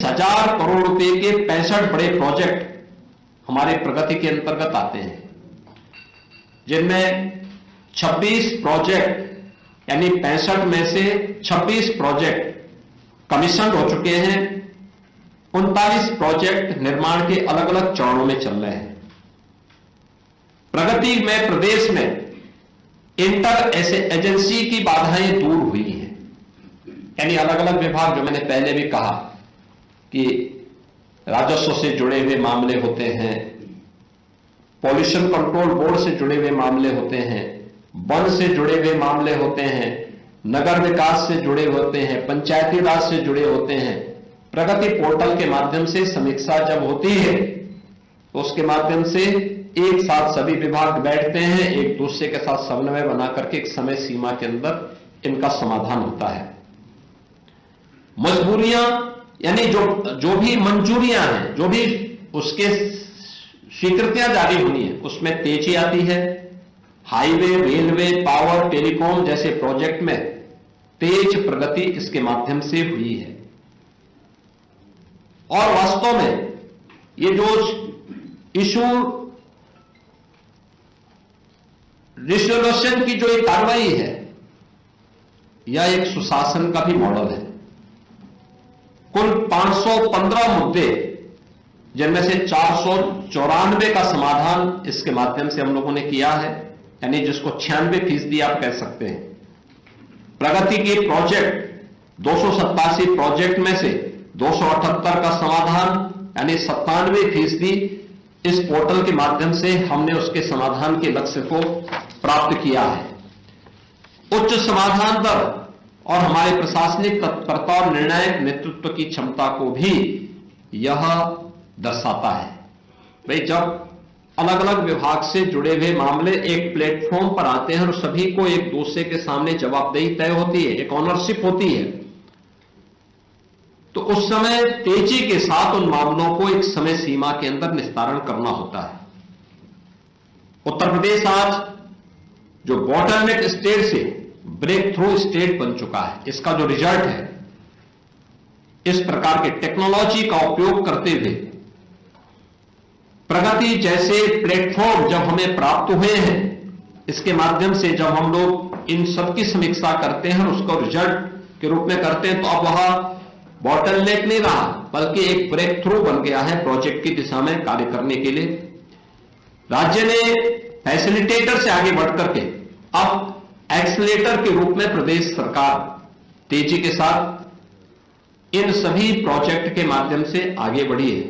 1000 करोड़ रुपए के 65 बड़े प्रोजेक्ट हमारे प्रगति के अंतर्गत आते हैं, जिनमें 26 प्रोजेक्ट यानी 65 में से 26 प्रोजेक्ट कमीशन हो चुके हैं। 39 प्रोजेक्ट निर्माण के अलग अलग चरणों में चल रहे हैं। प्रगति में प्रदेश में इंटर एजेंसी की बाधाएं दूर हुई हैं, यानी अलग अलग विभाग, जो मैंने पहले भी कहा कि राजस्व से जुड़े हुए मामले होते हैं, पॉल्यूशन कंट्रोल बोर्ड से जुड़े हुए मामले होते हैं, वन से जुड़े हुए मामले होते हैं, नगर विकास से जुड़े होते हैं, पंचायती राज से जुड़े होते हैं। प्रगति पोर्टल के माध्यम से समीक्षा जब होती है तो उसके माध्यम से एक साथ सभी विभाग बैठते हैं, एक दूसरे के साथ समन्वय बना करके एक समय सीमा के अंदर इनका समाधान होता है। मजबूरियां यानी जो भी मंजूरियां हैं, जो भी उसके स्वीकृतियां जारी हुई हैं, उसमें तेजी आती है। हाईवे, रेलवे, पावर, टेलीकॉम जैसे प्रोजेक्ट में तेज प्रगति इसके माध्यम से हुई है। और वास्तव में ये जो इशू रिजोल्यूशन की जो एक कार्रवाई है, यह एक सुशासन का भी मॉडल है। कुल 515 मुद्दे, जिनमें से 494 का समाधान इसके माध्यम से हम लोगों ने किया है, यानी जिसको 96% आप कह सकते हैं। प्रगति के प्रोजेक्ट 287 प्रोजेक्ट में से 278 का समाधान यानी 97% इस पोर्टल के माध्यम से हमने उसके समाधान के लक्ष्य को प्राप्त किया है। उच्च समाधान दर और हमारे प्रशासनिक तत्परता और निर्णायक नेतृत्व की क्षमता को भी यह दर्शाता है। भाई, जब अलग अलग विभाग से जुड़े हुए मामले एक प्लेटफॉर्म पर आते हैं और सभी को एक दूसरे के सामने जवाबदेही तय होती है, एक ऑनरशिप होती है, तो उस समय तेजी के साथ उन मामलों को एक समय सीमा के अंदर निस्तारण करना होता है। उत्तर प्रदेश आज जो बॉटलनेक स्टेट से ब्रेक थ्रू स्टेट बन चुका है, इसका जो रिजल्ट है, इस प्रकार के टेक्नोलॉजी का उपयोग करते हुए प्रगति जैसे प्लेटफॉर्म जब हमें प्राप्त हुए हैं, इसके माध्यम से जब हम लोग इन सबकी समीक्षा करते हैं और उसको रिजल्ट के रूप में करते हैं, तो अब वह बॉटलनेक नहीं रहा, बल्कि एक ब्रेक थ्रू बन गया है प्रोजेक्ट की दिशा में कार्य करने के लिए। राज्य ने फैसिलिटेटर से आगे बढ़कर के अब एक्सीलेटर के रूप में प्रदेश सरकार तेजी के साथ इन सभी प्रोजेक्ट के माध्यम से आगे बढ़ी है।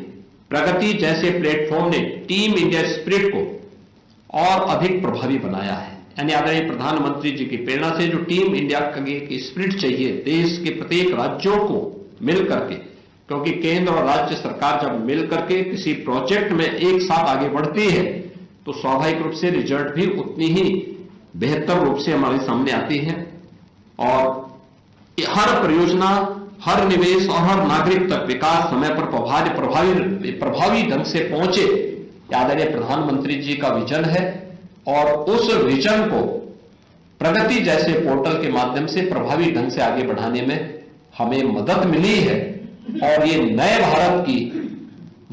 प्रगति जैसे प्लेटफॉर्म ने टीम इंडिया स्पिरिट को और अधिक प्रभावी बनाया है, यानी आदरणीय प्रधानमंत्री जी की प्रेरणा से जो टीम इंडिया की स्पिरिट चाहिए देश के प्रत्येक राज्यों को मिल करके, क्योंकि केंद्र और राज्य सरकार जब मिल करके किसी प्रोजेक्ट में एक साथ आगे बढ़ती है तो स्वाभाविक रूप से रिजल्ट भी उतनी ही बेहतर रूप से हमारे सामने आती है। और हर परियोजना, हर निवेश और हर नागरिक तक विकास समय पर प्रभावी ढंग से पहुंचे, आदरणीय प्रधानमंत्री जी का विजन है। और उस विजन को प्रगति जैसे पोर्टल के माध्यम से प्रभावी ढंग से आगे बढ़ाने में हमें मदद मिली है। और ये नए भारत की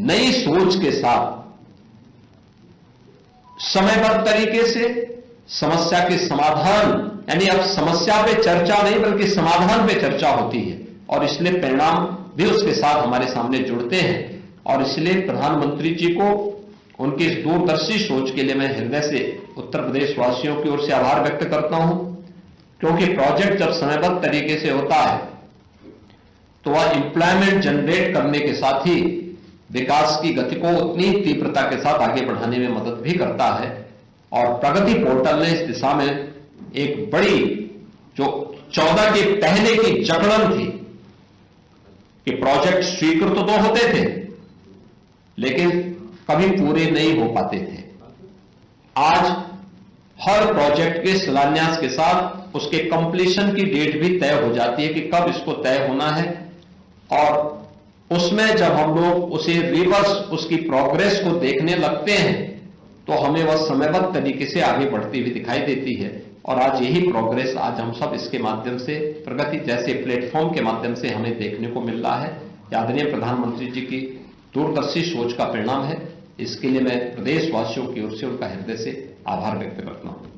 नई सोच के साथ समयबद्ध तरीके से समस्या के समाधान, यानी अब समस्या पे चर्चा नहीं बल्कि समाधान पे चर्चा होती है, और इसलिए परिणाम भी उसके साथ हमारे सामने जुड़ते हैं। और इसलिए प्रधानमंत्री जी को उनकी इस दूरदर्शी सोच के लिए मैं हृदय से उत्तर प्रदेश वासियों की ओर से आभार व्यक्त करता हूं, क्योंकि प्रोजेक्ट जब समयबद्ध तरीके से होता है तो वह एम्प्लॉयमेंट जनरेट करने के साथ ही विकास की गति को उतनी तीव्रता के साथ आगे बढ़ाने में मदद भी करता है। और प्रगति पोर्टल ने इस दिशा में एक बड़ी, जो 14 के पहले की जकड़न थी कि प्रोजेक्ट स्वीकृत तो होते थे लेकिन कभी पूरे नहीं हो पाते थे, आज हर प्रोजेक्ट के शिलान्यास के साथ उसके कंप्लीशन की डेट भी तय हो जाती है कि कब इसको तय होना है। और उसमें जब हम लोग उसे रिवर्स उसकी प्रोग्रेस को देखने लगते हैं तो हमें वह समयबद्ध तरीके से आगे बढ़ती हुई दिखाई देती है। और आज यही प्रोग्रेस आज हम सब इसके माध्यम से, प्रगति जैसे प्लेटफॉर्म के माध्यम से हमें देखने को मिल रहा है। ये आदरणीय प्रधानमंत्री जी की दूरदर्शी सोच का परिणाम है। इसके लिए मैं प्रदेशवासियों की ओर से उनका हृदय से आभार व्यक्त करता हूं।